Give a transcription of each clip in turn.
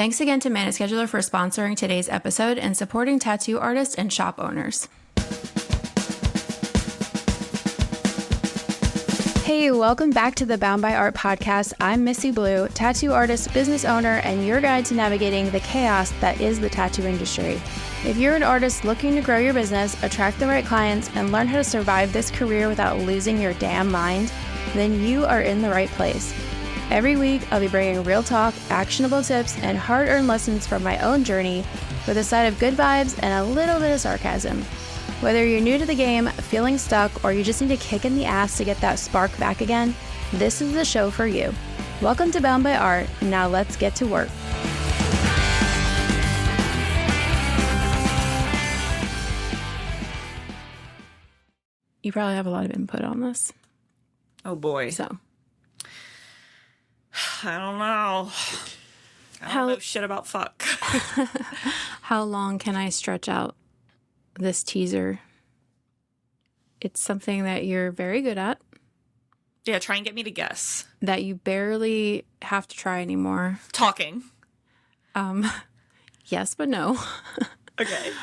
Thanks again to ManaScheduler for sponsoring today's episode and supporting tattoo artists and shop owners. Hey, welcome back to the Bound by Art podcast. I'm Missy Blue, tattoo artist, business owner, and your guide to navigating the chaos that is the tattoo industry. If you're an artist looking to grow your business, attract the right clients, and learn how to survive this career without losing your damn mind, then you are in the right place. Every week, I'll be bringing real talk, actionable tips, and hard-earned lessons from my own journey with a side of good vibes and a little bit of sarcasm. Whether you're new to the game, feeling stuck, or you just need a kick in the ass to get that spark back again, this is the show for you. Welcome to Bound by Art, and now let's get to work. You probably have a lot of input on this. Oh boy. So. I don't know. I don't know shit about fuck. How long can I stretch out this teaser? It's something that you're very good at. Yeah, try and get me to guess. That you barely have to try anymore. Talking. Yes, but no. Okay.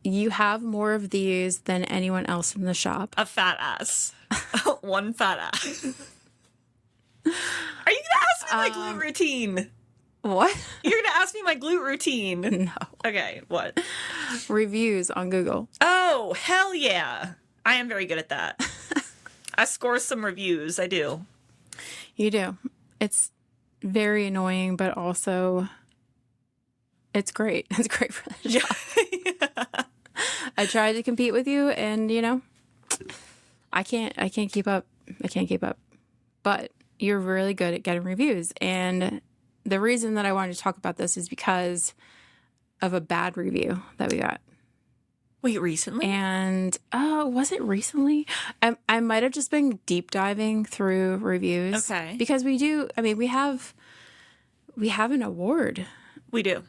You have more of these than anyone else in the shop. A fat ass. One fat ass. Are you going to ask me my glute routine? What? You're going to ask me my glute routine? No. Okay, what? Reviews on Google. Oh, hell yeah. I am very good at that. I score some reviews. I do. You do. It's very annoying, but also it's great. It's great for the shop. Yeah. I tried to compete with you, and I can't keep up. I can't keep up. But you're really good at getting reviews, and the reason that I wanted to talk about this is because of a bad review that we got. Wait, recently? And was it recently? I might have just been deep diving through reviews. Okay. Because we do. I mean, we have an award. We do.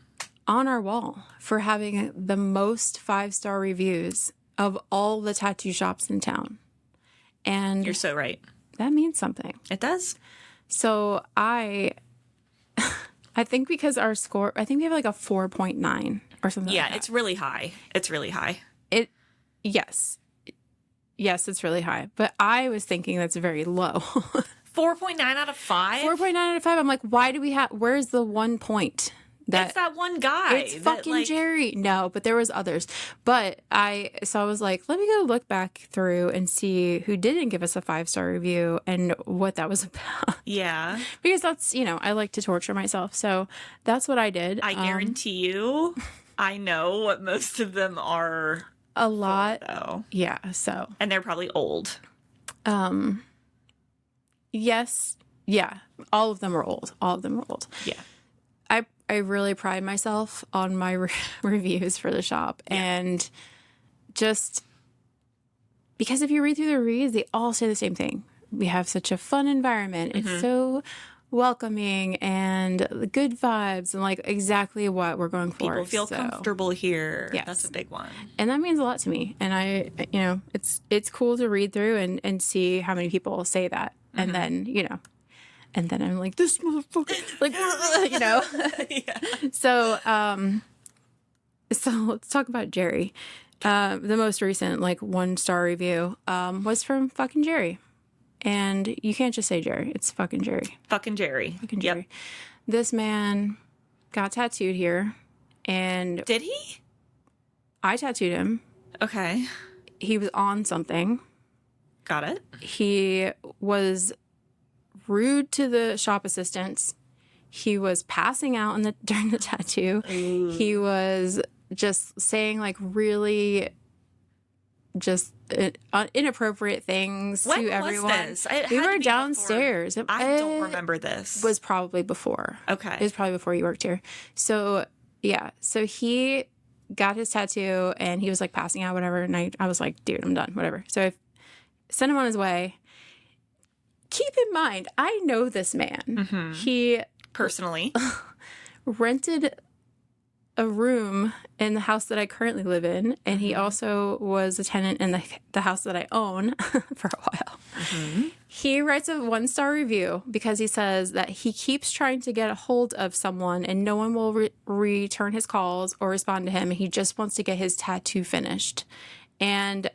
On our wall for having the most 5-star reviews of all the tattoo shops in town. And you're so right. That means something. It does. So I think because our score, I think we have like a 4.9 or something like that. Yeah, it's really high. It's really high. Yes, it's really high. But I was thinking that's very low. 4.9 out of 5? 4.9 out of 5. I'm like, why do we have, where's the 1 point? It's that one guy. It's fucking Jerry. No, but there was others. But I was like, let me go look back through and see who didn't give us a 5-star review and what that was about. Yeah. Because that's, I like to torture myself. So that's what I did. I guarantee you, I know what most of them are. A lot. Though. Yeah. So. And they're probably old. Yes. Yeah. All of them are old. Yeah. I really pride myself on my reviews for the shop. Yeah. And just because if you read through the reviews, they all say the same thing. We have such a fun environment. Mm-hmm. It's so welcoming and good vibes and like exactly what we're going for. People feel comfortable here. Yes. That's a big one. And that means a lot to me. And I, it's cool to read through and see how many people say that. Mm-hmm. And then, and then I'm like, this motherfucker, like, Yeah. So let's talk about Jerry. The most recent, 1-star review, was from fucking Jerry. And you can't just say Jerry. It's fucking Jerry. Fucking Jerry. Fucking Jerry. Yep. This man got tattooed here. And did he? I tattooed him. Okay. He was on something. Got it. He was rude to the shop assistants. He was passing out during the tattoo. Ooh. He was just saying really just inappropriate things to everyone. When was this? We were downstairs. I don't remember this. Was probably before. Okay. It was probably before you worked here. So, yeah. So he got his tattoo and he was passing out, whatever. And I was like, dude, I'm done, whatever. So I sent him on his way. Keep in mind, I know this man. Mm-hmm. He personally rented a room in the house that I currently live in, and he also was a tenant in the house that I own for a while. He writes a 1-star review because he says that he keeps trying to get a hold of someone and no one will return his calls or respond to him. He just wants to get his tattoo finished. And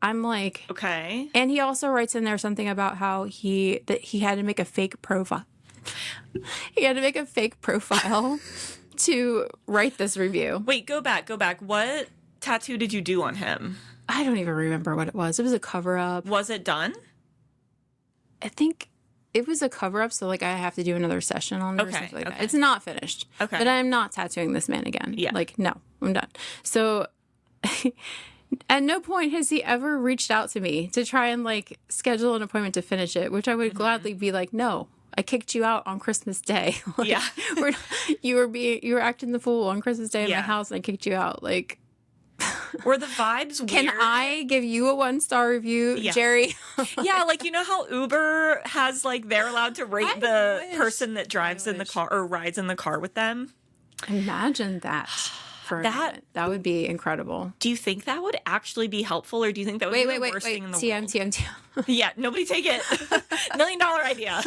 I'm like, okay. And he also writes in there something about how he had to make a fake profile. He had to make a fake profile to write this review. Wait, go back. What tattoo did you do on him? I don't even remember what it was. It was a cover-up. Was it done? I think it was a cover-up, so, like, I have to do another session on it or something like that. It's not finished. Okay. But I'm not tattooing this man again. Yeah. Like, no, I'm done. So, at no point has he ever reached out to me to try and, like, schedule an appointment to finish it, which I would gladly be like, no. I kicked you out on Christmas Day. Like, yeah. You were acting the fool on Christmas Day in my house and I kicked you out. Like, were the vibes weird? Can I give you a 1-star review, Jerry? Yeah, like, you know how Uber has, like, they're allowed to rate the person that drives in the car or rides in the car with them? Imagine that. That would be incredible. Do you think that would actually be helpful, or do you think that would be the worst thing in the world? TM. Yeah, nobody take it. $1 million idea.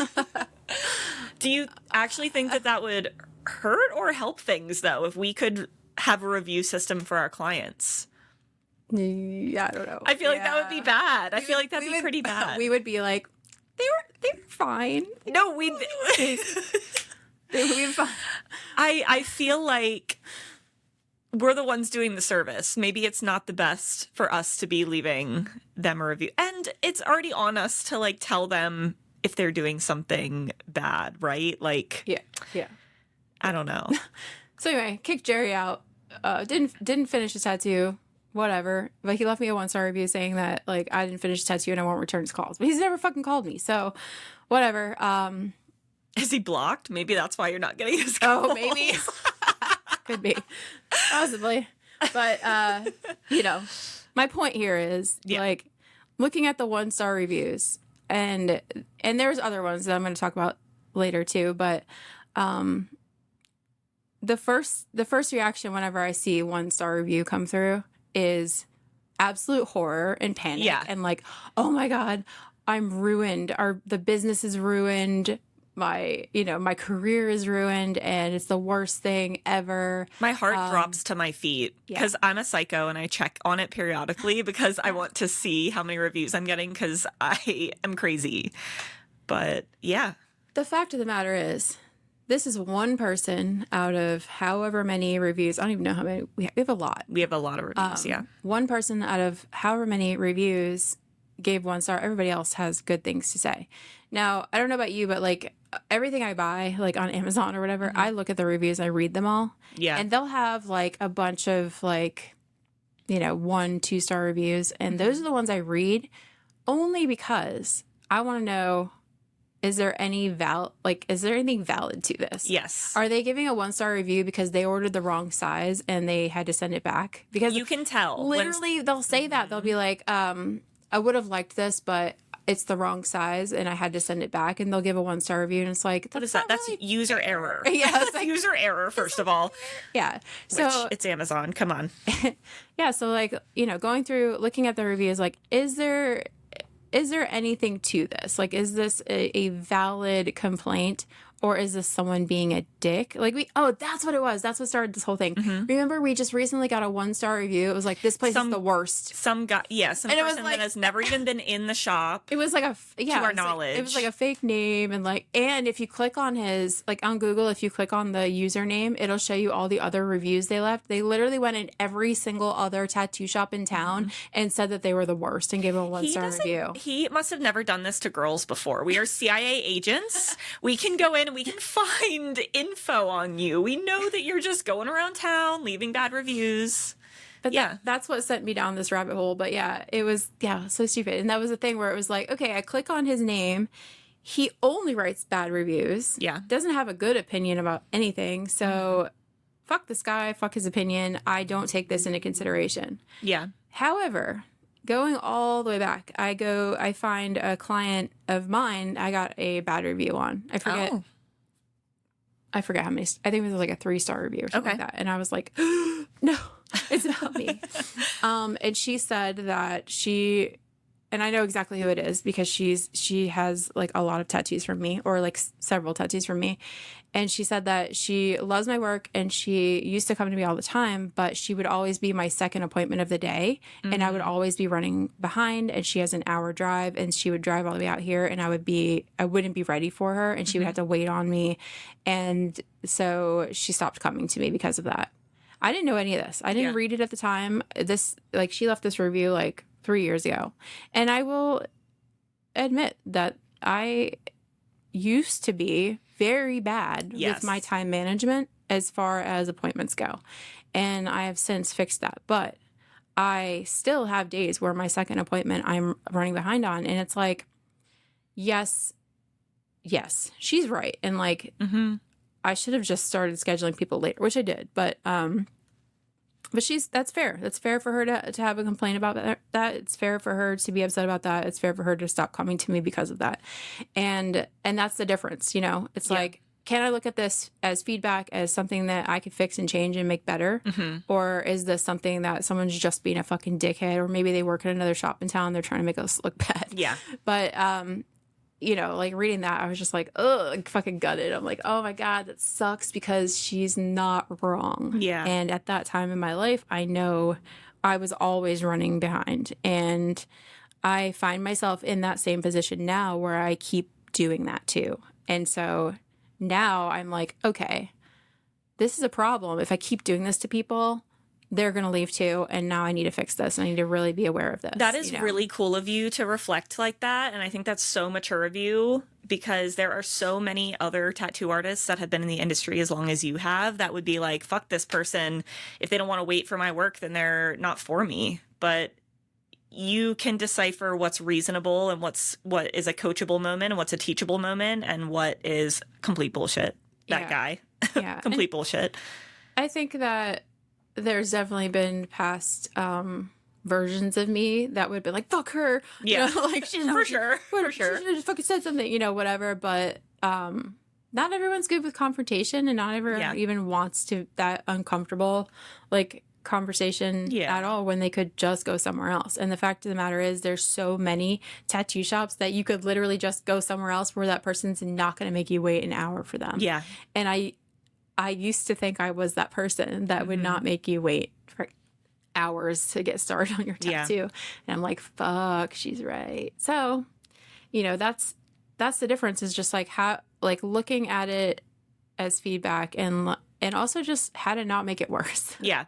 Do you actually think that would hurt or help things, though, if we could have a review system for our clients? Yeah, I don't know. I feel like that would be bad. I feel like that'd be pretty bad. We would be like, they were fine. No, we'd be fine. I feel like we're the ones doing the service. Maybe it's not the best for us to be leaving them a review. And it's already on us to, like, tell them if they're doing something bad, right? Like, yeah. I don't know. So anyway, kicked Jerry out. Didn't finish his tattoo. Whatever. But he left me a 1-star review saying that, like, I didn't finish his tattoo and I won't return his calls. But he's never fucking called me. So whatever. Is he blocked? Maybe that's why you're not getting his calls. Oh, maybe. Could be. Possibly. But, my point here is, like, looking at the 1-star reviews, and there's other ones that I'm going to talk about later, too, but the first reaction whenever I see a 1-star review come through is absolute horror and panic. Yeah. And, like, oh, my God, I'm ruined. The business is ruined. My career is ruined and it's the worst thing ever. My heart drops to my feet because I'm a psycho and I check on it periodically because I want to see how many reviews I'm getting because I am crazy. But yeah. The fact of the matter is, this is one person out of however many reviews. I don't even know how many. We have a lot. We have a lot of reviews, One person out of however many reviews gave 1 star. Everybody else has good things to say. Now, I don't know about you, but, like, everything I buy, like, on Amazon or whatever, I look at the reviews, I read them all. Yeah. And they'll have, like, a bunch of, like, 1-2 star reviews. And those are the ones I read only because I want to know, is there anything valid to this? Yes. Are they giving a 1-star review because they ordered the wrong size and they had to send it back? Because you can tell. Literally, they'll say that. They'll be like, I would have liked this, but it's the wrong size and I had to send it back, and they'll give a 1-star review and it's like, what is that? That's really user error. Yeah, that's like, user error, first of all. Yeah. So which, it's Amazon. Come on. Yeah. So, like, going through, looking at the reviews, like, is there anything to this? Like, is this a valid complaint? Or is this someone being a dick? Like, that's what it was. That's what started this whole thing. Mm-hmm. Remember, we just recently got a 1-star review. It was like, this place is the worst. Some person that has never even been in the shop. It was like to our knowledge. It was like a fake name. And if you click on his, like, on Google, if you click on the username, it'll show you all the other reviews they left. They literally went in every single other tattoo shop in town and said that they were the worst and gave them a 1-star review. He must have never done this to girls before. We are CIA agents. We can go in and we can find info on you. We know that you're just going around town leaving bad reviews. But that's what sent me down this rabbit hole. But yeah, it was so stupid. And that was the thing where it was like, okay, I click on his name. He only writes bad reviews. Yeah. Doesn't have a good opinion about anything. So fuck this guy, fuck his opinion. I don't take this into consideration. Yeah. However, going all the way back, I find a client of mine I got a bad review on. I forget. I forget how many, I think it was like a 3-star review or something like that. And I was like, no, it's about me. And she said that and I know exactly who it is because she has like a lot of tattoos from me, or like several tattoos from me. And she said that she loves my work and she used to come to me all the time, but she would always be my second appointment of the day. Mm-hmm. And I would always be running behind, and she has an hour drive, and she would drive all the way out here, and I wouldn't be ready for her, and she would have to wait on me. And so she stopped coming to me because of that. I didn't know any of this. I didn't read it at the time. She left this review like 3 years ago. And I will admit that I used to be very bad with my time management as far as appointments go. And I have since fixed that. But I still have days where my second appointment I'm running behind on. And it's like, yes, she's right. And like, I should have just started scheduling people later, which I did. But that's fair. That's fair for her to have a complaint about that. It's fair for her to be upset about that. It's fair for her to stop coming to me because of that. And that's the difference, you know? It's like, can I look at this as feedback, as something that I could fix and change and make better? Mm-hmm. Or is this something that someone's just being a fucking dickhead, or maybe they work at another shop in town, they're trying to make us look bad. Yeah. But, you know, like reading that, I was just like, ugh, fucking gutted. I'm like, oh my God, that sucks, because she's not wrong. Yeah. And at that time in my life, I know I was always running behind. And I find myself in that same position now where I keep doing that too. And so now I'm like, okay, this is a problem. If I keep doing this to people, they're going to leave too. And now I need to fix this. I need to really be aware of this. That is really cool of you to reflect like that. And I think that's so mature of you, because there are so many other tattoo artists that have been in the industry as long as you have that would be like, fuck this person. If they don't want to wait for my work, then they're not for me. But you can decipher what's reasonable and what is a coachable moment and what's a teachable moment and what is complete bullshit. That guy. Yeah. Complete bullshit. I think that there's definitely been past versions of me that would have been like, fuck her. Yeah. You know, like, for sure. She should have just fucking said something, you know, whatever. But not everyone's good with confrontation, and not everyone even wants to that uncomfortable like conversation at all, when they could just go somewhere else. And the fact of the matter is, there's so many tattoo shops that you could literally just go somewhere else where that person's not going to make you wait an hour for them. Yeah. And I used to think I was that person that would not make you wait for hours to get started on your tattoo. Yeah. And I'm like, fuck, she's right. So, you know, that's the difference, is just like how, like, looking at it as feedback, and also just how to not make it worse. Yeah.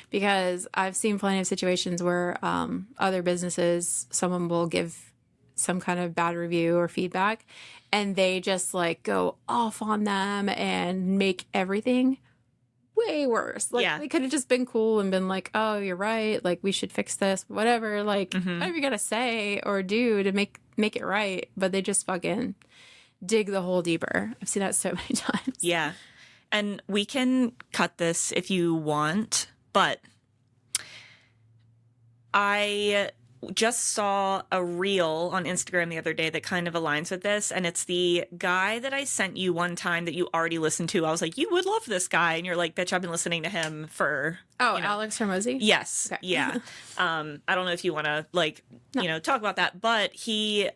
Because I've seen plenty of situations where other businesses, someone will give some kind of bad review or feedback, and they just like go off on them and make everything way worse. Like they could have just been cool and been like, oh, you're right. Like, we should fix this, whatever. Like, whatever you got to say or do to make it right. But they just fucking dig the hole deeper. I've seen that so many times. Yeah. And we can cut this if you want, but I just saw a reel on Instagram the other day that kind of aligns with this. And it's the guy that I sent you one time that you already listened to. I was like, you would love this guy. And you're like, bitch, I've been listening to him for... Oh, Alex Hormozy? Yes. Okay. Yeah. I don't know if you want to talk about that, but he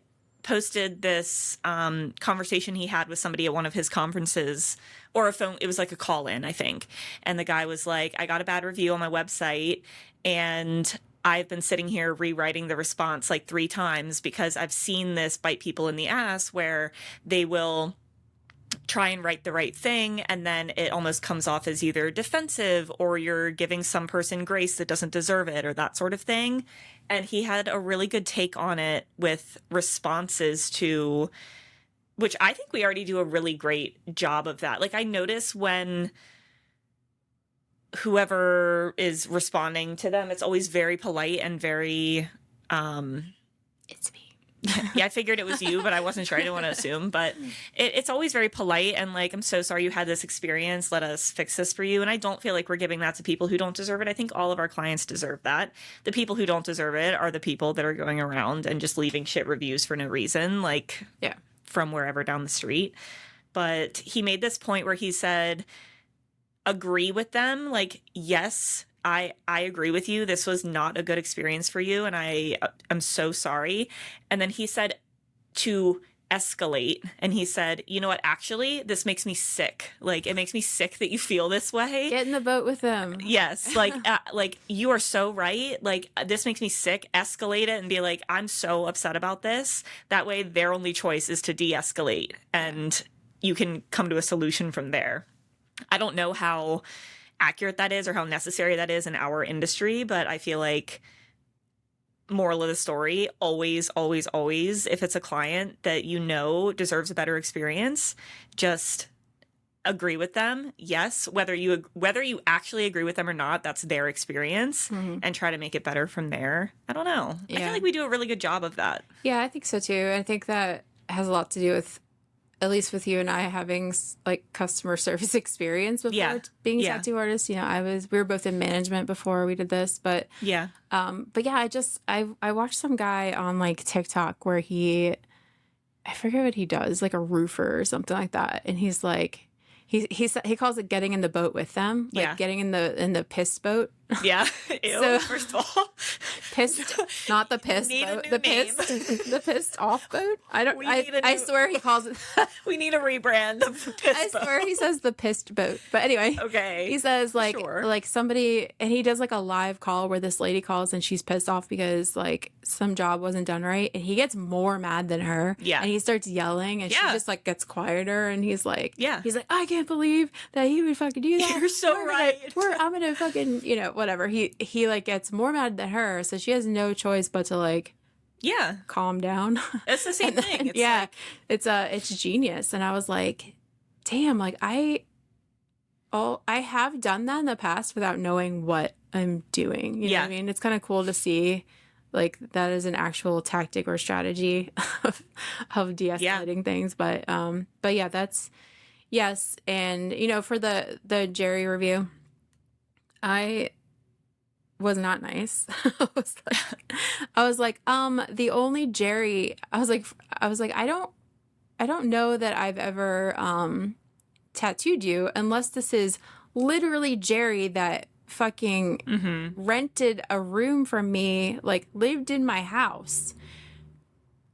posted this conversation he had with somebody at one of his conferences, or a phone. It was like a call-in, I think. And the guy was like, I got a bad review on my website, and I've been sitting here rewriting the response like 3 times because I've seen this bite people in the ass, where they will try and write the right thing, and then it almost comes off as either defensive, or you're giving some person grace that doesn't deserve it, or that sort of thing. And he had a really good take on it with responses to, which I think we already do a really great job of that. Like, I notice when whoever is responding to them, it's always very polite and very it's me. Yeah, I figured it was you, but I wasn't sure. I didn't want to assume. But it's always very polite and like, I'm so sorry you had this experience. Let us fix this for you. And I don't feel like we're giving that to people who don't deserve it. I think all of our clients deserve that. The people who don't deserve it are the people that are going around and just leaving shit reviews for no reason, like from wherever down the street. but he made this point where he said, agree with them. Like, yes, I agree with you. This was not a good experience for you. And I'm so sorry. And then he said to escalate. And he said, you know what? Actually, this makes me sick. Like, it makes me sick that you feel this way. Get in the boat with them. Yes. Like you are so right. Like, this makes me sick. Escalate it and be like, I'm so upset about this. That way their only choice is to de-escalate and you can come to a solution from there. I don't know how accurate that is or how necessary that is in our industry, but I feel like, moral of the story, always, always, always, if it's a client that you know deserves a better experience, just agree with them. Yes, whether you actually agree with them or not, that's their experience, and try to make it better from there. I don't know. I feel like we do a really good job of that. Yeah, I think so too. I think that has a lot to do with, at least with you and I, having like customer service experience before being tattoo artists. You know, we were both in management before we did this, but yeah, I watched some guy on like TikTok where I forget what he does, like a roofer or something like that, and he's like, he calls it getting in the boat with them, like getting in the piss boat. Yeah. Ew, so, first of all, pissed, not the piss boat, the pissed off boat. I swear he calls it. We need a rebrand of the piss boat. I swear he says the pissed boat. But anyway, okay. He says like somebody, and he does like a live call where this lady calls and she's pissed off because like some job wasn't done right, and he gets more mad than her. Yeah. And he starts yelling, and she just like gets quieter, and he's like, I can't believe that he would fucking do that. You're so right. I'm gonna fucking, you know, whatever. He like gets more mad than her, so she has no choice but to like calm down. It's the same thing. It's it's genius. And I was like, damn, like I have done that in the past without knowing what I'm doing. You know what I mean? It's kind of cool to see like that is an actual tactic or strategy of de-escalating things. But yeah, that's yes. And you know, for the Jerry review, I was not nice. I was like, the only Jerry, I was like, I don't know that I've ever tattooed you unless this is literally Jerry that fucking rented a room from me, like lived in my house.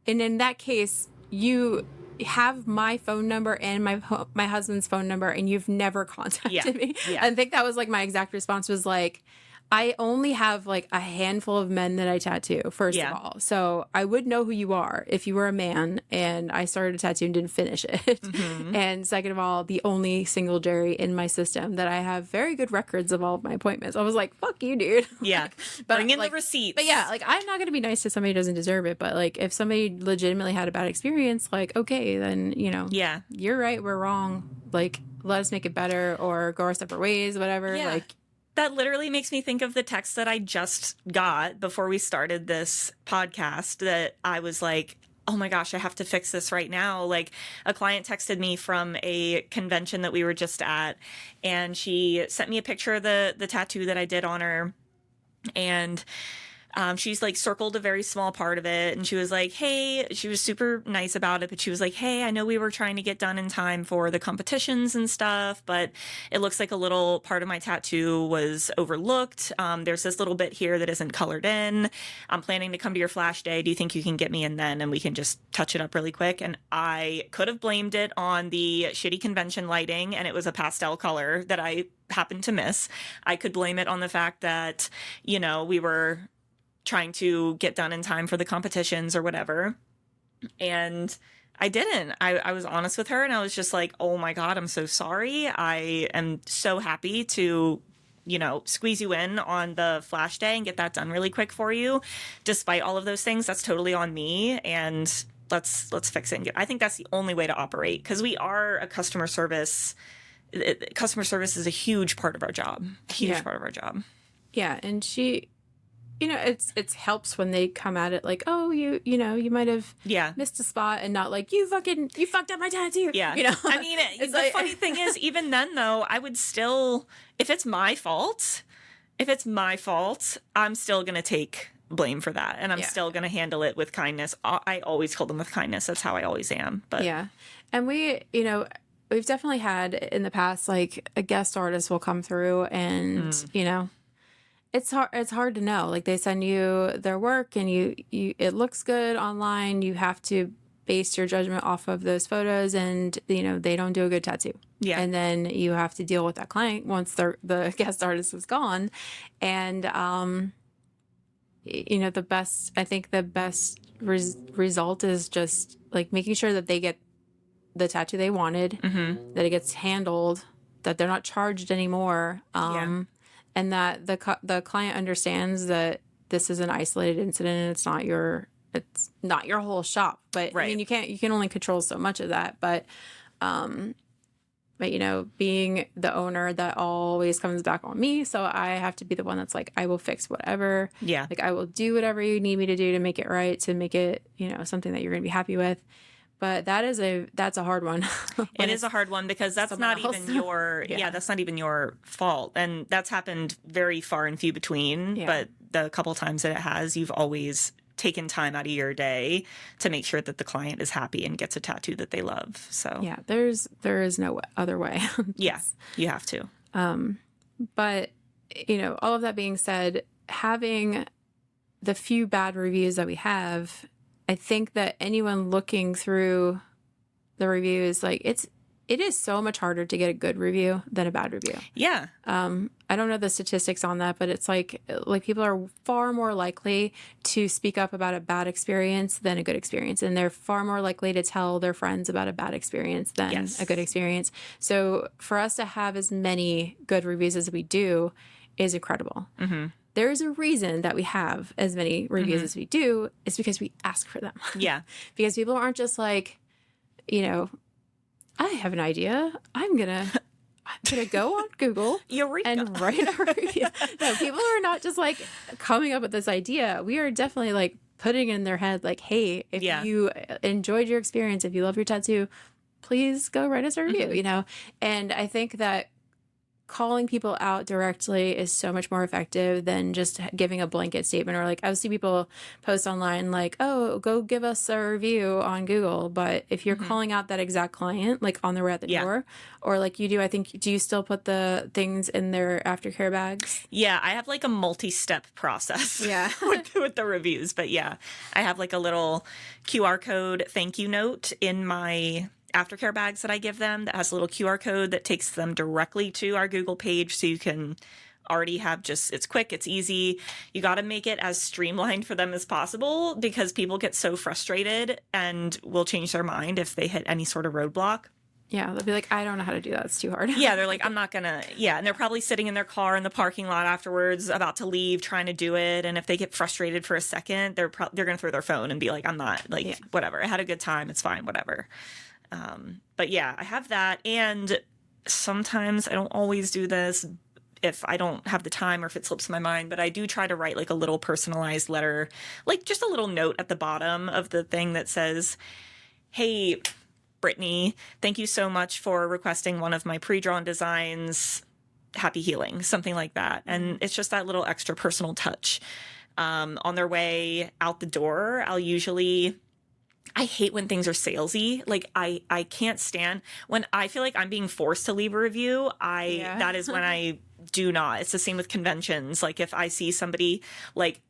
And in that case, you have my phone number and my husband's phone number, and you've never contacted me. Yeah. I think that was like my exact response was like, I only have like a handful of men that I tattoo, first of all. So I would know who you are if you were a man and I started a tattoo and didn't finish it. And second of all, the only single Jerry in my system that I have very good records of all of my appointments. I was like, fuck you, dude. Yeah. But bring in the receipts. But yeah, like I'm not going to be nice to somebody who doesn't deserve it. But like if somebody legitimately had a bad experience, like, okay, then, you know, you're right, we're wrong. Like, let us make it better or go our separate ways, whatever. Yeah. Like, that literally makes me think of the text that I just got before we started this podcast that I was like, oh my gosh, I have to fix this right now. Like a client texted me from a convention that we were just at, and she sent me a picture of the tattoo that I did on her. And she's like circled a very small part of it. And she was like, hey, she was super nice about it. But she was like, hey, I know we were trying to get done in time for the competitions and stuff, but it looks like a little part of my tattoo was overlooked. There's this little bit here that isn't colored in. I'm planning to come to your flash day. Do you think you can get me in then? And we can just touch it up really quick. And I could have blamed it on the shitty convention lighting, and it was a pastel color that I happened to miss. I could blame it on the fact that, you know, we were trying to get done in time for the competitions or whatever. And I didn't. I was honest with her, and I was just like, oh my God, I'm so sorry. I am so happy to, you know, squeeze you in on the flash day and get that done really quick for you. Despite all of those things, that's totally on me. And let's fix it. I think that's the only way to operate, because we are a customer service. Customer service is a huge part of our job. Part of our job. Yeah. And she, you know, it helps when they come at it like, oh, you know, you might have missed a spot, and not like, you fucked up my tattoo. Yeah. You know, I mean, the funny thing is, even then though, I would still, if it's my fault, I'm still going to take blame for that. And I'm still going to handle it with kindness. I always hold them with kindness. That's how I always am. But yeah. And we, you know, we've definitely had in the past, like a guest artist will come through and, you know, it's hard to know. Like they send you their work and you it looks good online. You have to base your judgment off of those photos and, you know, they don't do a good tattoo. Yeah. And then you have to deal with that client once the guest artist is gone. And, you know, I think the best result is just like making sure that they get the tattoo they wanted, that it gets handled, that they're not charged anymore. And that the client understands that this is an isolated incident and it's not your whole shop. But I mean, you can only control so much of that. But you know, being the owner, that always comes back on me. So I have to be the one that's like, I will fix whatever. Yeah. Like I will do whatever you need me to do to make it right, to make it, you know, something that you're going to be happy with. But that's a hard one. It is a hard one because that's not even your that's not even your fault. And that's happened very far and few between. Yeah. But the couple times that it has, you've always taken time out of your day to make sure that the client is happy and gets a tattoo that they love. So yeah, there is no other way. Yeah, you have to. But you know, all of that being said, having the few bad reviews that we have, I think that anyone looking through the reviews, like it is so much harder to get a good review than a bad review. Yeah. I don't know the statistics on that, but it's like people are far more likely to speak up about a bad experience than a good experience. And they're far more likely to tell their friends about a bad experience than a good experience. So for us to have as many good reviews as we do is incredible. There's a reason that we have as many reviews as we do. It's because we ask for them. Yeah. Because people aren't just like, you know, I have an idea. I'm gonna go on Google and write a review. No, people are not just like coming up with this idea. We are definitely like putting in their head like, hey, if you enjoyed your experience, if you love your tattoo, please go write us a review, you know? And I think that calling people out directly is so much more effective than just giving a blanket statement. Or like I've seen people post online like, oh, go give us a review on Google. But if you're calling out that exact client, like on their way out the door, or like you do, I think, do you still put the things in their aftercare bags? Yeah, I have like a multi-step process yeah. with the reviews. But yeah, I have like a little QR code thank you note in my aftercare bags that I give them that has a little QR code that takes them directly to our Google page. So you can already have it's quick, it's easy. You got to make it as streamlined for them as possible because people get so frustrated and will change their mind if they hit any sort of roadblock. Yeah, they'll be like, I don't know how to do that. It's too hard. Yeah, they're like, I'm not going to. Yeah, and they're probably sitting in their car in the parking lot afterwards, about to leave, trying to do it. And if they get frustrated for a second, they're going to throw their phone and be like, I'm not, like, whatever. I had a good time. It's fine, whatever. But yeah, I have that. And sometimes I don't always do this if I don't have the time or if it slips my mind, but I do try to write like a little personalized letter, like just a little note at the bottom of the thing that says, hey, Brittany, thank you so much for requesting one of my pre-drawn designs. Happy healing, something like that. And it's just that little extra personal touch. On their way out the door, I hate when things are salesy. Like I can't stand when I feel like I'm being forced to leave a review. That is when I do not. It's the same with conventions. Like if I see somebody like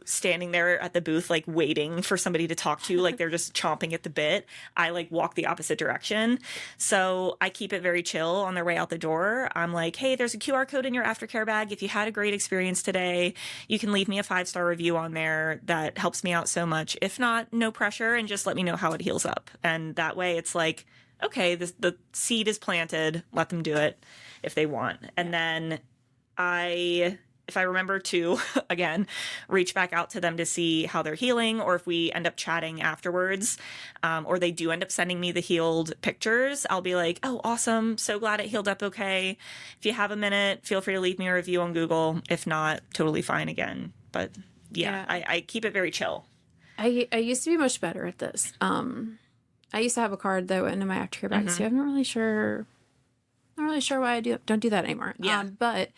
standing there at the booth, like waiting for somebody to talk to, like they're just chomping at the bit, I like walk the opposite direction. So I keep it very chill on their way out the door. I'm like, hey, there's a QR code in your aftercare bag. If you had a great experience today, you can leave me a 5-star review on there. That helps me out so much. If not, no pressure, and just let me know how it heals up. And that way it's like, okay, the seed is planted. Let them do it if they want. And then if I remember to, again, reach back out to them to see how they're healing, or if we end up chatting afterwards, or they do end up sending me the healed pictures, I'll be like, oh, awesome. So glad it healed up okay. If you have a minute, feel free to leave me a review on Google. If not, totally fine again. But yeah. I keep it very chill. I used to be much better at this. I used to have a card that went into my aftercare bag, so I'm not really sure why I don't do that anymore. Yeah. But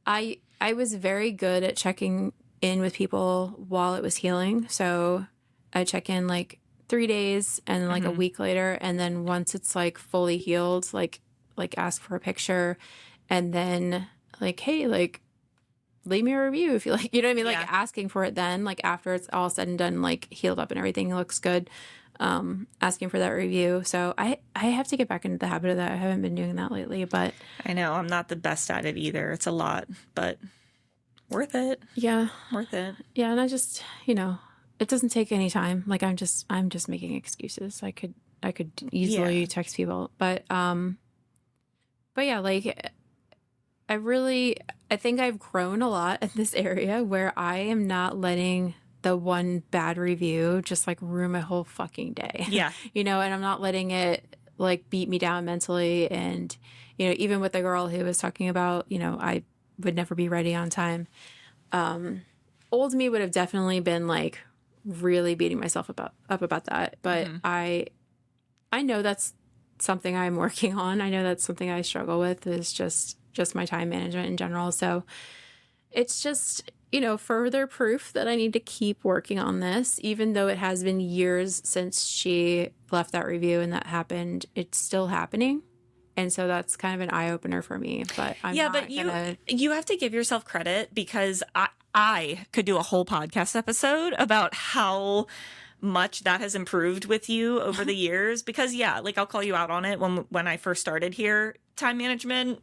I was very good at checking in with people while it was healing. So I check in like 3 days and then like a week later. And then once it's like fully healed, like ask for a picture and then like, hey, like leave me a review if you like, you know what I mean? Like asking for it then, like after it's all said and done, like healed up and everything looks good. Asking for that review. So I have to get back into the habit of that. I haven't been doing that lately, but I know I'm not the best at it either. It's a lot, but worth it. Yeah. Worth it. Yeah. And I just, you know, it doesn't take any time. Like I'm just making excuses. I could easily text people, but yeah, like I think I've grown a lot in this area where I am not letting the one bad review just like ruin my whole fucking day. Yeah. You know, and I'm not letting it like beat me down mentally. And, you know, even with the girl who was talking about, you know, I would never be ready on time. Old me would have definitely been like really beating myself up about that. But I know that's something I'm working on. I know that's something I struggle with is just my time management in general. So it's just, you know, further proof that I need to keep working on this, even though it has been years since she left that review and that happened. It's still happening. And so that's kind of an eye opener for me, but you have to give yourself credit because I could do a whole podcast episode about how much that has improved with you over the years because like I'll call you out on it when I first started here. Time management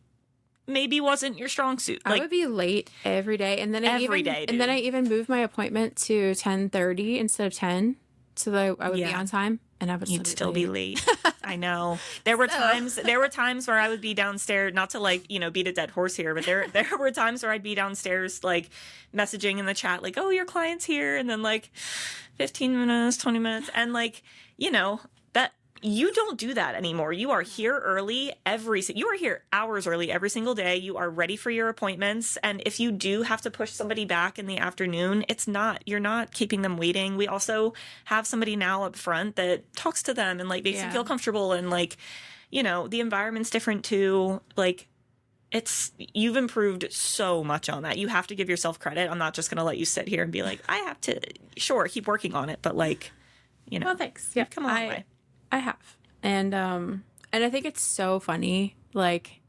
maybe wasn't your strong suit. Like, I would be late every day, and then I even moved my appointment to 10:30 instead of 10, so that I would be on time. And I would still be late. I know. There were times where I would be downstairs, not to like, you know, beat a dead horse here, but there were times where I'd be downstairs like messaging in the chat like, "Oh, your client's here." And then like 15 minutes, 20 minutes and like, you know, that you don't do that anymore. You are here early you are here hours early every single day. You are ready for your appointments. And if you do have to push somebody back in the afternoon, you're not keeping them waiting. We also have somebody now up front that talks to them and like makes them feel comfortable. And like, you know, the environment's different too. Like you've improved so much on that. You have to give yourself credit. I'm not just going to let you sit here and be like, I have to, keep working on it. But like, you know, well, thanks. Yeah. Come on. I have. And I think it's so funny. Like,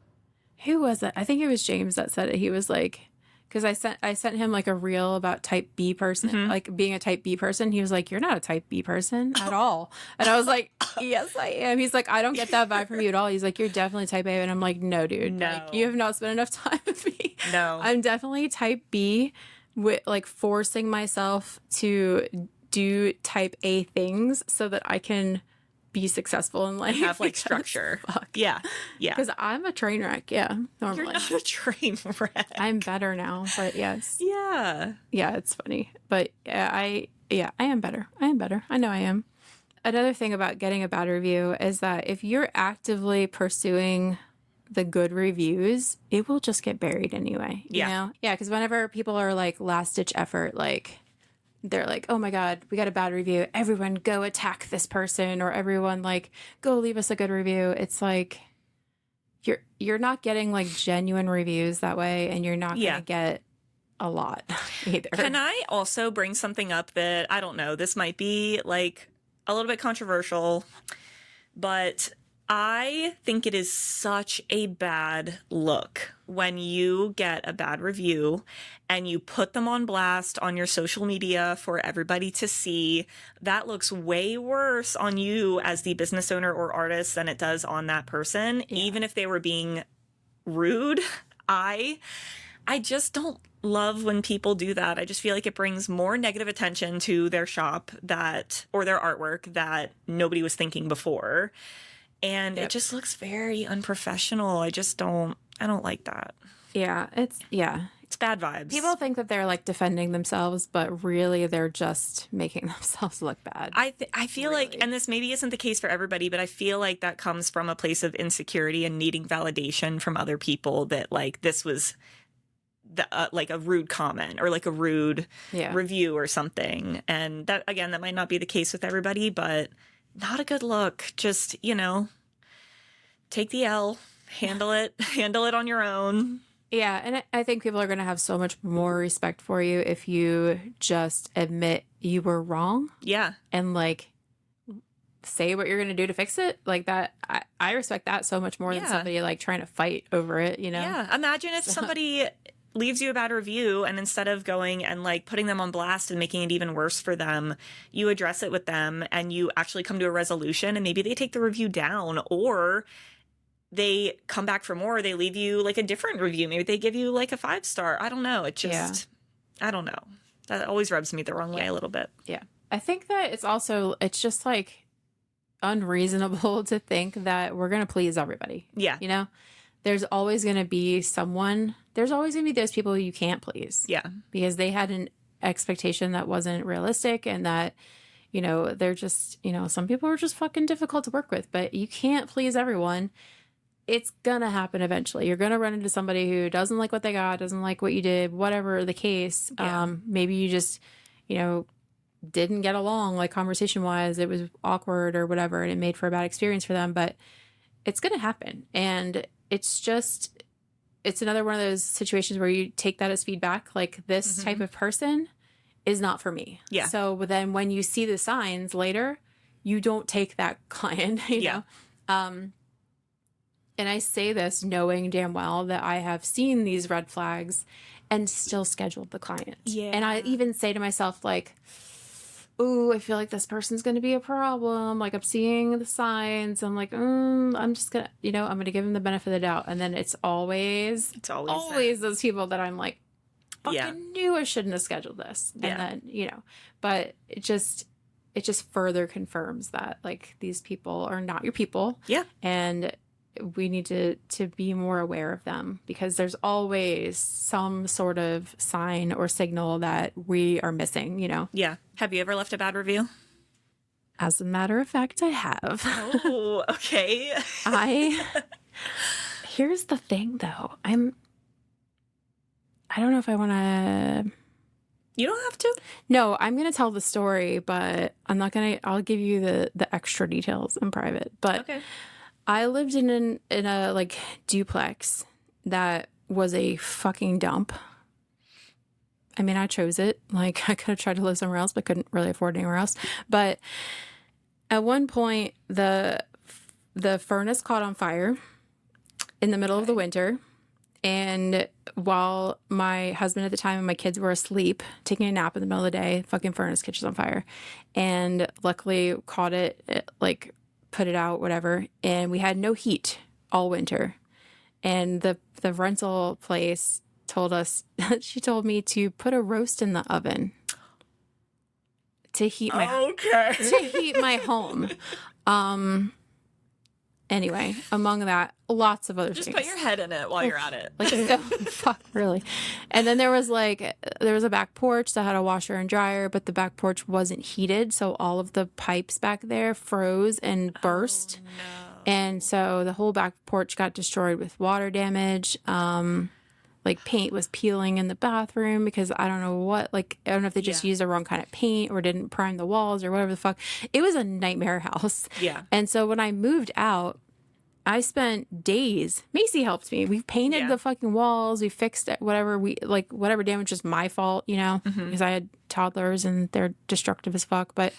who was it? I think it was James that said it. He was like, because I sent him like a reel about type B person, like being a type B person. He was like, "You're not a type B person at all." And I was like, "Yes, I am." He's like, "I don't get that vibe from you at all." He's like, "You're definitely type A." And I'm like, "No, dude. No. Like, you have not spent enough time with me." No. I'm definitely type B with like forcing myself to do type A things so that I can be successful in life. Have like structure. Yeah. Because I'm a train wreck. Yeah. Normally. You're not a train wreck. I'm better now, but yes. Yeah. Yeah, it's funny. But I am better. I know I am. Another thing about getting a bad review is that if you're actively pursuing the good reviews, it will just get buried anyway. You know? Yeah, because whenever people are like last ditch effort, like they're like, "Oh my God, we got a bad review. Everyone go attack this person," or everyone like go leave us a good review. It's like you're not getting like genuine reviews that way, and you're not gonna get a lot either. Can I also bring something up that I don't know, this might be like a little bit controversial, but I think it is such a bad look when you get a bad review and you put them on blast on your social media for everybody to see. That looks way worse on you as the business owner or artist than it does on that person, even if they were being rude. I just don't love when people do that. I just feel like it brings more negative attention to their shop or their artwork that nobody was thinking before. And it just looks very unprofessional. I don't like that. It's bad vibes. People think that they're like defending themselves, but really they're just making themselves look bad. I feel like, and this maybe isn't the case for everybody, but I feel like that comes from a place of insecurity and needing validation from other people that like this was like a rude comment or like a rude review or something. And that, again, that might not be the case with everybody, but not a good look. Just, you know, take the L, handle it on your own. Yeah, and I think people are going to have so much more respect for you if you just admit you were wrong. Yeah. And like say what you're going to do to fix it. Like that, I respect that so much more than somebody like trying to fight over it, you know? Yeah. Imagine if somebody leaves you a bad review and instead of going and like putting them on blast and making it even worse for them, you address it with them and you actually come to a resolution and maybe they take the review down or they come back for more. They leave you like a different review. Maybe they give you like a 5-star. I don't know. It just, I don't know. That always rubs me the wrong way a little bit. Yeah. I think that it's just like unreasonable to think that we're going to please everybody. Yeah. You know, there's always going to be there's always going to be those people you can't please. Yeah. Because they had an expectation that wasn't realistic and that, you know, they're just, you know, some people are just fucking difficult to work with, but you can't please everyone. It's going to happen eventually. You're going to run into somebody who doesn't like what they got, doesn't like what you did, whatever the case. Yeah. Maybe you just, you know, didn't get along, like conversation wise, it was awkward or whatever, and it made for a bad experience for them, but it's going to happen. And it's another one of those situations where you take that as feedback. Like this type of person is not for me. Yeah. So but then when you see the signs later, you don't take that client, you know? And I say this knowing damn well that I have seen these red flags and still scheduled the client. Yeah. And I even say to myself, like, ooh, I feel like this person's going to be a problem. Like I'm seeing the signs. I'm like, I'm just going to, you know, I'm going to give him the benefit of the doubt. And then it's always those people that I'm like, fucking knew I shouldn't have scheduled this. And then, you know, but it just further confirms that like these people are not your people. Yeah. And we need to be more aware of them because there's always some sort of sign or signal that we are missing, you know? Yeah. Have you ever left a bad review? As a matter of fact, I have. Oh, okay. Here's the thing though. I don't know if I want to. You don't have to. No, I'm going to tell the story, but I'm not going to, I'll give you the extra details in private. But Okay. I lived in a like duplex that was a fucking dump. I mean, I chose it. Like I could have tried to live somewhere else, but couldn't really afford anywhere else. But at one point, the furnace caught on fire in the middle of the winter. And while my husband at the time and my kids were asleep, taking a nap in the middle of the day, fucking furnace catches on fire. And luckily caught it, like put it out, whatever. And we had no heat all winter. And the rental place told us, she told me to put a roast in the oven to heat my home. Anyway, among that, lots of other things. Just put your head in it while you're at it. Like, fuck, really. And then there was a back porch that had a washer and dryer, but the back porch wasn't heated. So all of the pipes back there froze and burst. Oh, no. And so the whole back porch got destroyed with water damage. Like paint was peeling in the bathroom because I don't know if they just used the wrong kind of paint or didn't prime the walls or whatever the fuck. It was a nightmare house. Yeah. And so when I moved out, I spent days. Macy helped me. We painted the fucking walls. We fixed it, whatever damage was my fault, you know, because I had toddlers and they're destructive as fuck. But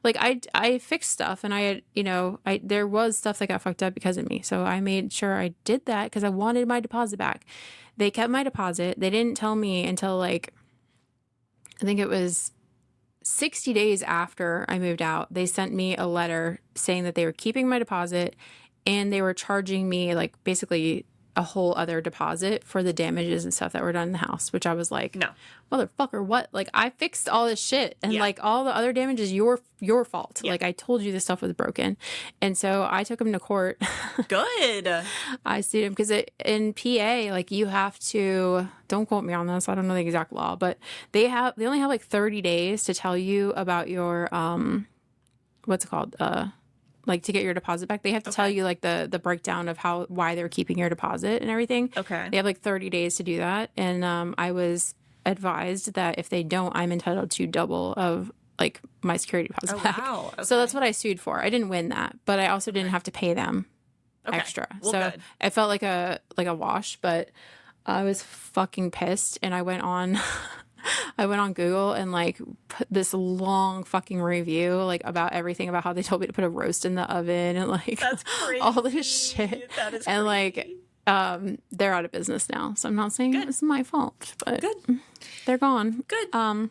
like I fixed stuff and I had, you know, there was stuff that got fucked up because of me. So I made sure I did that because I wanted my deposit back. They kept my deposit. They didn't tell me until like, I think it was 60 days after I moved out. They sent me a letter saying that they were keeping my deposit and they were charging me like basically a whole other deposit for the damages and stuff that were done in the house, which I was like, no, motherfucker, what? Like I fixed all this shit and like all the other damage is your fault. Like I told you this stuff was broken. And so I took him to court. Good. I sued him because in PA, like you have to, don't quote me on this, I don't know the exact law, but they only have like 30 days to tell you about your, what's it called? Like to get your deposit back. They have to tell you like the breakdown of why they're keeping your deposit and everything. Okay. They have like 30 days to do that. And I was advised that if they don't, I'm entitled to double of like my security deposit back. Wow. Okay. So that's what I sued for. I didn't win that, but I also didn't have to pay them extra. Well, so good. I felt like a wash, but I was fucking pissed and I went on I went on Google and like put this long fucking review like about everything, about how they told me to put a roast in the oven and like That's crazy. all this shit. That is and crazy. like they're out of business now, so I'm not saying it's my fault, but Good. they're gone. Good.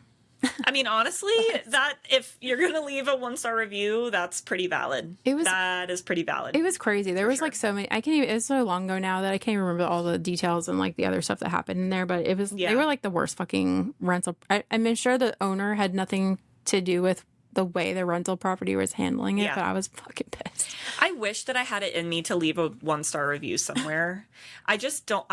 I mean, honestly, that if you're gonna leave a 1-star review, that's pretty valid. That is pretty valid. It was crazy. There was like so many. I can't even. It's so long ago now that I can't even remember all the details and like the other stuff that happened in there. But it was. They were like the worst fucking rental. I'm sure the owner had nothing to do with the way the rental property was handling it, but I was fucking pissed. I wish that I had it in me to leave a 1-star review somewhere. I just don't.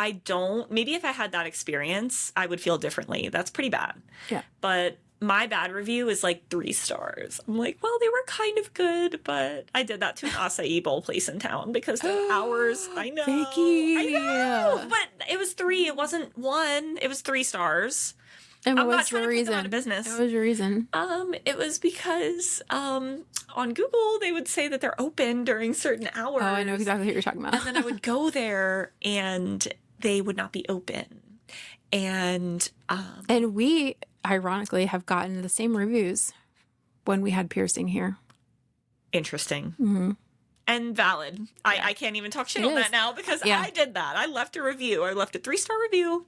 Maybe if I had that experience, I would feel differently. That's pretty bad. Yeah. But my bad review is like 3 stars. I'm like, well, they were kind of good, but I did that to an acai bowl place in town because the hours. I know. Vicky. I know. But it was 3. It wasn't 1. It was 3 stars. And I'm what not was trying the to put reason? them out of business. What was your reason? It was because on Google they would say that they're open during certain hours. Oh, I know exactly what you're talking about. And then I would go there and they would not be open. And we ironically have gotten the same reviews when we had piercing here. Interesting. Mm-hmm. And valid. I can't even talk shit on that now because I did that. I left a review. I left a 3-star review.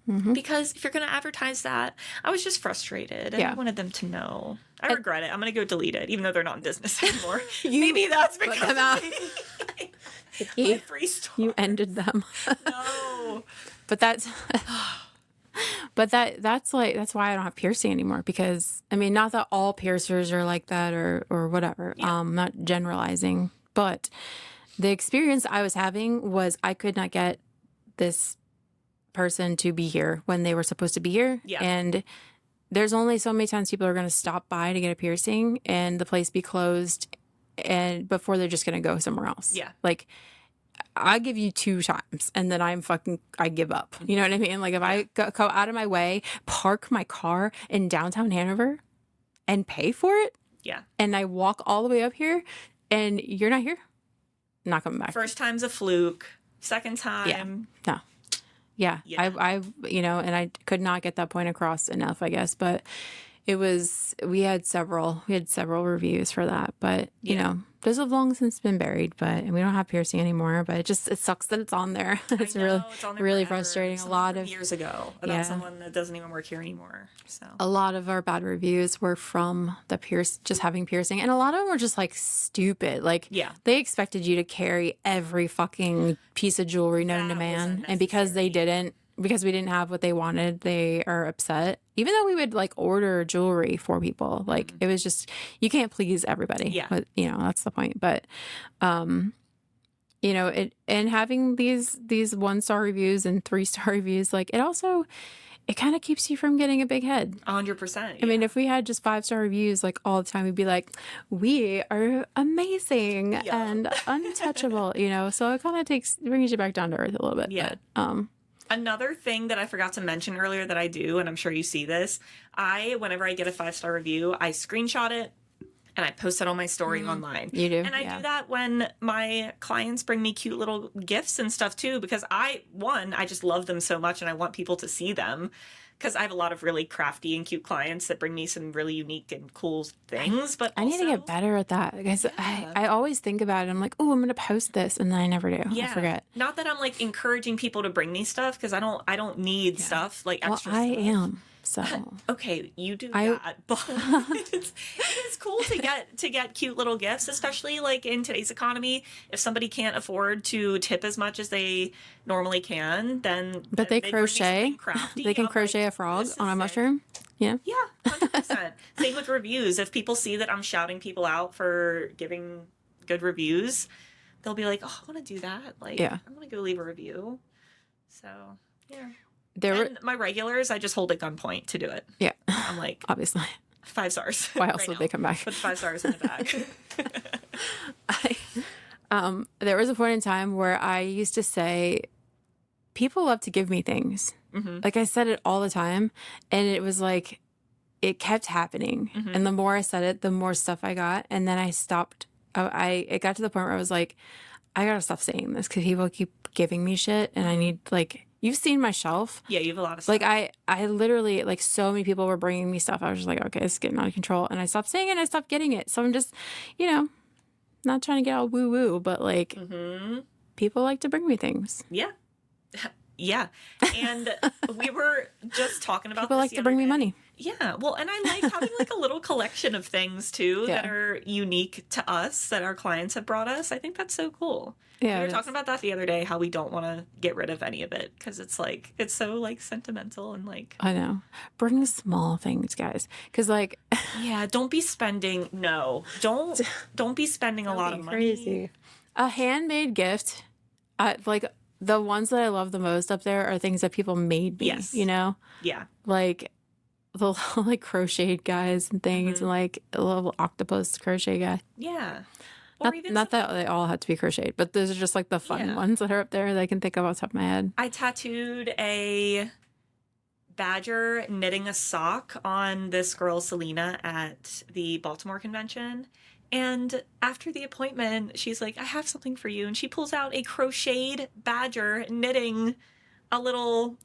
Mm-hmm. Because if you're going to advertise that, I was just frustrated. And I wanted them to know. I regret it. I'm going to go delete it, even though they're not in business anymore. Maybe that's because them out. My 3 stars. You ended them. No. But that's why I don't have piercing anymore, because I mean, not that all piercers are like that or whatever. Not generalizing, but the experience I was having was I could not get this person to be here when they were supposed to be here. Yeah. And there's only so many times people are going to stop by to get a piercing and the place be closed and before they're just going to go somewhere else. Yeah. Like I give you 2 times and then I give up. You know what I mean? Like if I go out of my way, park my car in downtown Hanover and pay for it. Yeah. And I walk all the way up here and you're not here. I'm not coming back. First time's a fluke. Second time. Yeah. No. Yeah. I and I could not get that point across enough, I guess, but we had several reviews for that, but you know, those have long since been buried, and we don't have piercing anymore, but it sucks that it's on there. It's really frustrating. A lot of years ago about someone that doesn't even work here anymore. So a lot of our bad reviews were from the just having piercing, and a lot of them were just like stupid. Like they expected you to carry every fucking piece of jewelry known to man, and because we didn't have what they wanted, they are upset. Even though we would like order jewelry for people, like it was just, you can't please everybody. Yeah. But that's the point. But, and having these 1-star reviews and 3-star reviews, like it kind of keeps you from getting a big head. 100%. I mean, if we had just 5-star reviews like all the time, we'd be like, we are amazing and untouchable, so it kind of brings you back down to earth a little bit. Yeah. But, another thing that I forgot to mention earlier that I do, and I'm sure you see this, whenever I get a 5-star review, I screenshot it and I post it on my story online. You do? And I do that when my clients bring me cute little gifts and stuff too, because I just love them so much and I want people to see them. Because I have a lot of really crafty and cute clients that bring me some really unique and cool things. But I need to get better at that, because I always think about it. I'm like, oh, I'm going to post this, and then I never do. Yeah. I forget. Not that I'm like encouraging people to bring me stuff, because I don't need stuff like extra. Well, I stuff. am. So okay, you do that, but it is cool to get cute little gifts, especially like in today's economy. If somebody can't afford to tip as much as they normally can, then they crochet. They can crochet a frog on a mushroom. Yeah. Yeah, 100%. Same with reviews. If people see that I'm shouting people out for giving good reviews, they'll be like, "Oh, I want to do that. Like, I'm gonna go leave a review." So yeah. My regulars, I just hold at gunpoint to do it. Yeah. I'm like, obviously 5 stars. Why else would they come back? Put 5 stars in the bag. There was a point in time where I used to say, people love to give me things. Mm-hmm. Like I said it all the time. And it was like, it kept happening. Mm-hmm. And the more I said it, the more stuff I got. And then I stopped. It got to the point where I was like, I gotta stop saying this because people keep giving me shit. And I need, like, You've seen my shelf. Yeah, you have a lot of stuff. Like I literally, like, so many people were bringing me stuff. I was just like, okay, it's getting out of control. And I stopped saying it. And I stopped getting it. So I'm just, you know, not trying to get all woo woo, but like people like to bring me things. Yeah. Yeah. And we were just talking about people this like to bring me money. Yeah. Well, and I like having like a little collection of things too Yeah. that are unique to us that our clients have brought us. I think that's so cool. Yeah, we it were talking about that the other day, how we don't want to get rid of any of it because it's like, it's so like sentimental and like. I know. Bring small things, guys. Because like. Yeah, don't be spending. No, don't be spending a lot of money. Crazy. A handmade gift, like the ones that I love the most up there are things that people made me. Yes. You know. Yeah. Like the like crocheted guys and things, and like a little octopus crochet guy. Yeah. Or not that they all have to be crocheted, but those are just like the fun ones that are up there that I can think of off the top of my head. I tattooed a badger knitting a sock on this girl, Selena, at the Baltimore convention. And after the appointment, she's like, I have something for you. And she pulls out a crocheted badger knitting a little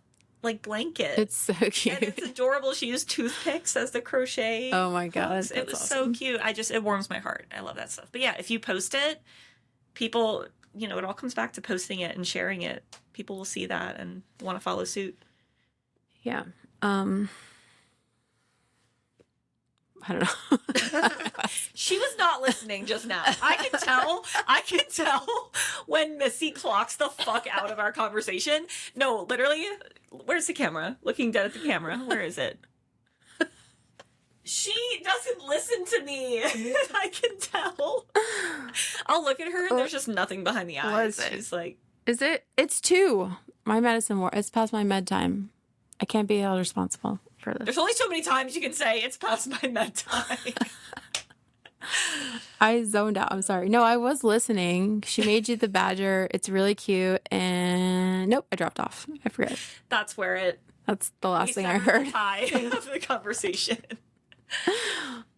like blanket. It's so cute. And it's adorable. She used toothpicks as the crochet. Oh my god, it was awesome. So cute. It warms my heart. I love that stuff. But yeah, if you post it, people, you know, it all comes back to posting it and sharing it. People will see that and want to follow suit. Yeah. I don't know. She was not listening just now. I can tell when Missy clocks the fuck out of our conversation. No, literally, where's the camera? Looking dead at the camera. Where is it? She doesn't listen to me. I can tell. I'll look at her and there's just nothing behind the eyes. What is it? She's like, is it? It's 2. My medicine wore. It's past my med time. I can't be held responsible for this. There's only so many times you can say it's past my med time. I zoned out. I'm sorry. No, I was listening. She made you the badger. It's really cute. And nope, I dropped off. I forget. That's the last thing I heard. The tie of the conversation.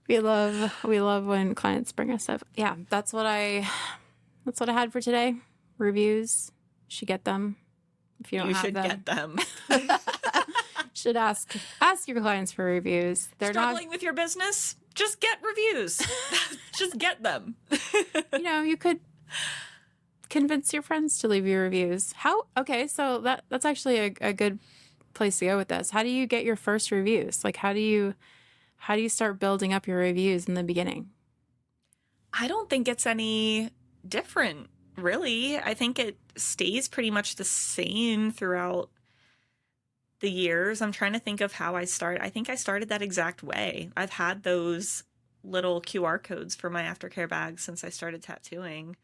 We love when clients bring us stuff. Yeah, that's what I had for today. Reviews. You should get them. If you don't have them. Get them. Should ask your clients for reviews. They're struggling with your business? Just get reviews. Just get them. You know, you could convince your friends to leave you reviews. Okay, so that's actually a good place to go with this. How do you get your first reviews? Like how do you start building up your reviews in the beginning? I don't think it's any different, really. I think it stays pretty much the same throughout the years. I'm trying to think of how I started. I think I started that exact way. I've had those little QR codes for my aftercare bags since I started tattooing.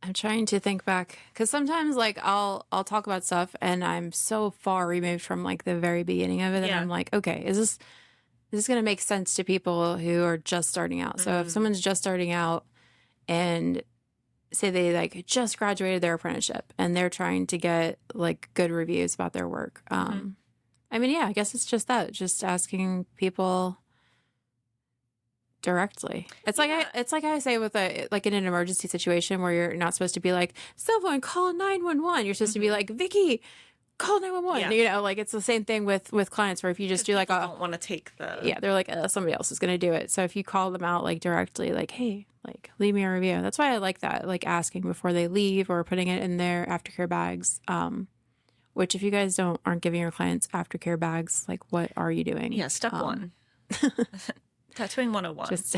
I'm trying to think back because sometimes like I'll talk about stuff and I'm so far removed from like the very beginning of it and I'm like, okay, is this going to make sense to people who are just starting out? So if someone's just starting out and say they like just graduated their apprenticeship and they're trying to get like good reviews about their work. I mean, yeah, I guess it's just that, just asking people directly. It's like I say with like in an emergency situation where you're not supposed to be like, someone call 911. You're supposed to be like, Vicky, call 911. Yeah. You know, like it's the same thing with clients where if you just do like don't want to take the they're like somebody else is going to do it. So if you call them out like directly, like, hey, like leave me a review. That's why I like that, like asking before they leave or putting it in their aftercare bags. Which if you guys aren't giving your clients aftercare bags, like what are you doing? Yeah, step 1. Tattooing 101. Just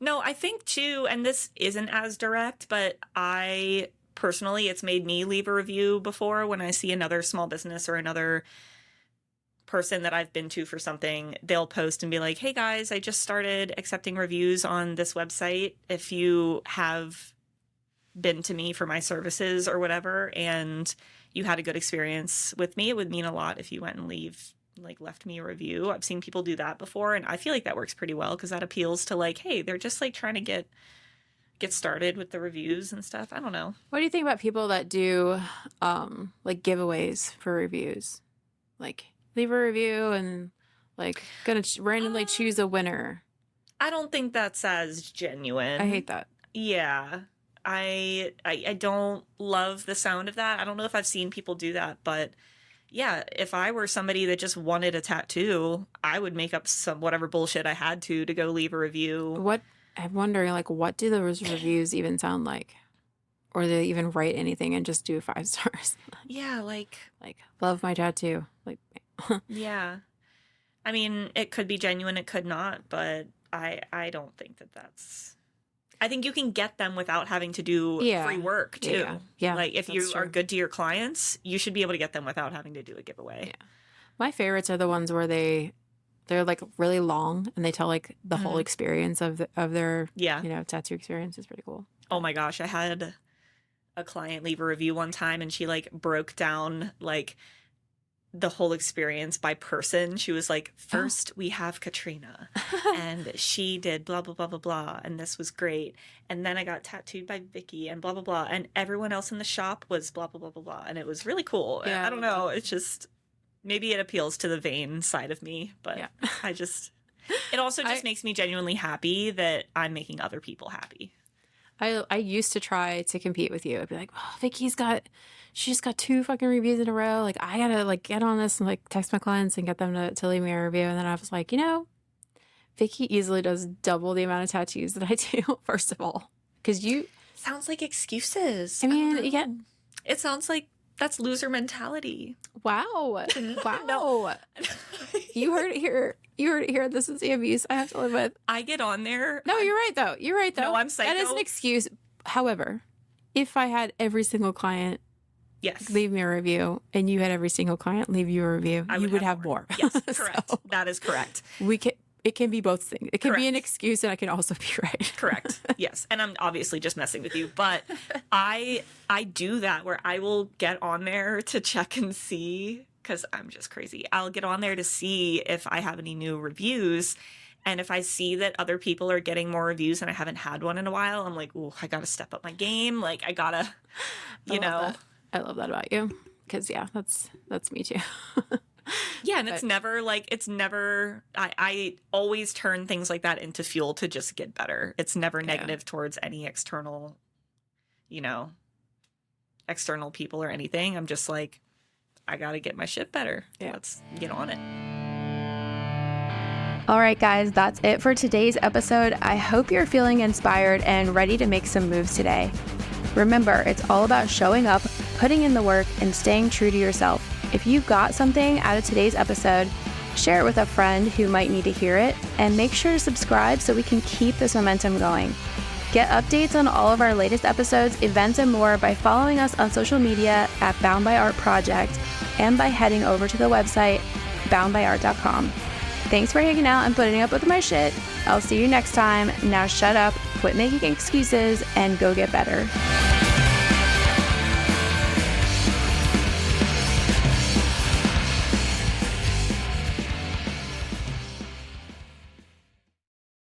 no, I think too, and this isn't as direct, but I personally, it's made me leave a review before when I see another small business or another person that I've been to for something. They'll post and be like, hey guys, I just started accepting reviews on this website. If you have been to me for my services or whatever, and you had a good experience with me, it would mean a lot if you went and left me a review. I've seen people do that before, and I feel like that works pretty well because that appeals to like, hey, they're just like trying to get started with the reviews and stuff. I don't know. What do you think about people that do like giveaways for reviews? Like leave a review and like gonna randomly choose a winner. I don't think that's as genuine. I hate that. Yeah. I don't love the sound of that. I don't know if I've seen people do that, but yeah, if I were somebody that just wanted a tattoo, I would make up some whatever bullshit I had to go leave a review. I'm wondering, like, what do those reviews even sound like? Or do they even write anything and just do 5 stars? Yeah, like love my tattoo. Like, yeah. I mean, it could be genuine, it could not, but I don't think that's... I think you can get them without having to do free work, too. Yeah. Like, if you are good to your clients, you should be able to get them without having to do a giveaway. Yeah. My favorites are the ones where they're like really long and they tell like the whole experience of their tattoo experience. Is pretty cool. Oh my gosh, I had a client leave a review one time and she like broke down like the whole experience by person. She was like, first we have Katrina and she did blah blah blah blah blah and this was great, and then I got tattooed by Vicky and blah blah blah, and everyone else in the shop was blah blah blah blah blah, and it was really cool. I don't know, it's just maybe it appeals to the vain side of me, but it also just makes me genuinely happy that I'm making other people happy. I used to try to compete with you. I'd be like, oh, Vicky's she's got 2 fucking reviews in a row. Like, I gotta like get on this and like text my clients and get them to leave me a review. And then I was like, Vicky easily does double the amount of tattoos that I do, first of all. Because sounds like excuses. I mean, it sounds like that's loser mentality. Wow. No. You heard it here. This is the abuse I have to live with. I get on there. No, you're right, though. No, I'm psycho. That is an excuse. However, if I had every single client leave me a review and you had every single client leave you a review, you would have more. Yes, correct. So, that is correct. It can be both things. It can be an excuse and I can also be right. Correct. Yes. And I'm obviously just messing with you, but I do that where I will get on there to check and see, because I'm just crazy. I'll get on there to see if I have any new reviews. And if I see that other people are getting more reviews and I haven't had one in a while, I'm like, ooh, I got to step up my game. Like, I got to, I love that about you. Because, that's me too. Yeah, and it's never I always turn things like that into fuel to just get better. It's never negative towards any external people or anything. I'm just like, I got to get my shit better. Yeah. Let's get on it. All right, guys, that's it for today's episode. I hope you're feeling inspired and ready to make some moves today. Remember, it's all about showing up, putting in the work, and staying true to yourself. If you got something out of today's episode, share it with a friend who might need to hear it, and make sure to subscribe so we can keep this momentum going. Get updates on all of our latest episodes, events, and more by following us on social media at Bound by Art Project and by heading over to the website boundbyart.com. Thanks for hanging out and putting up with my shit. I'll see you next time. Now shut up, quit making excuses, and go get better.